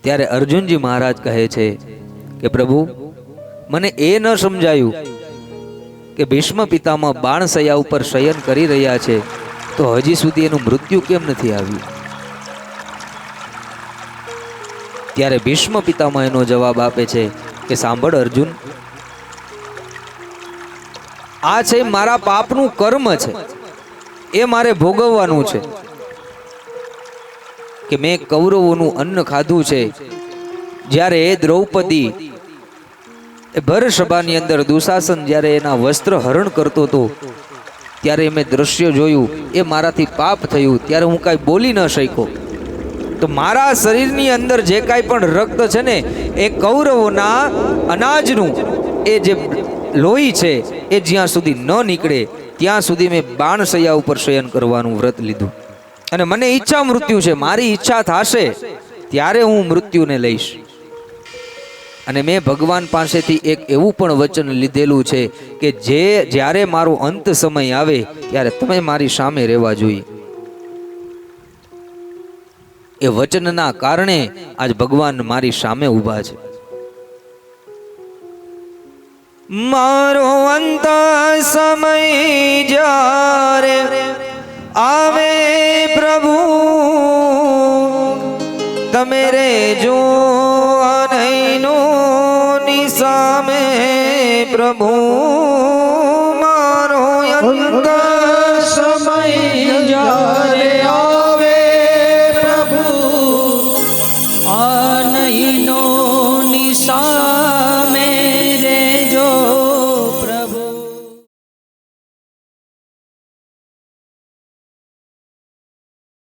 ત્યારે અર્જુનજી મહારાજ કહે છે કે પ્રભુ, મને એ ન સમજાયું કે ભીષ્મ પિતામહ બાણશૈયા ઉપર શયન કરી રહ્યા છે તો હજી સુધી એનું મૃત્યુ કેમ નથી આવ્યું? ત્યારે ભીષ્મ પિતામહ એનો જવાબ આપે છે કે સાંભળ અર્જુન, આ છે મારા પાપનું કર્મ છે, એ મારે ભોગવવાનું છે કે મેં કૌરવોનું અન્ન ખાધું છે. જ્યારે એ દ્રૌપદી એ ભર સભાની અંદર દુશાસન જ્યારે એના વસ્ત્ર હરણ કરતો હતો ત્યારે મેં દ્રશ્ય જોયું, એ મારાથી પાપ થયું. ત્યારે હું કાંઈ બોલી ન શક્યો. તો મારા શરીરની અંદર જે કાંઈ પણ રક્ત છે ને, એ કૌરવોના અનાજનું એ જે લોહી છે એ જ્યાં સુધી ન નીકળે ત્યાં સુધી મેં બાણશૈયા ઉપર શયન કરવાનું વ્રત લીધું. અને મને ઈચ્છા મૃત્યુ છે, મારી ઈચ્છા થશે ત્યારે હું મૃત્યુને લઈશ. અને મેં ભગવાન પાસેથી એક એવું પણ વચન લીધેલું છે કે જ્યારે મારો અંત સમય આવે ત્યારે તમે મારી સામે રહેવા જોઈએ. એ વચનના કારણે આજ ભગવાન મારી સામે ઊભા છે. મારો અંત સમય જ્યારે આવે પ્રભુ, તમે રેજો અનૈનો ની સામે પ્રભુ.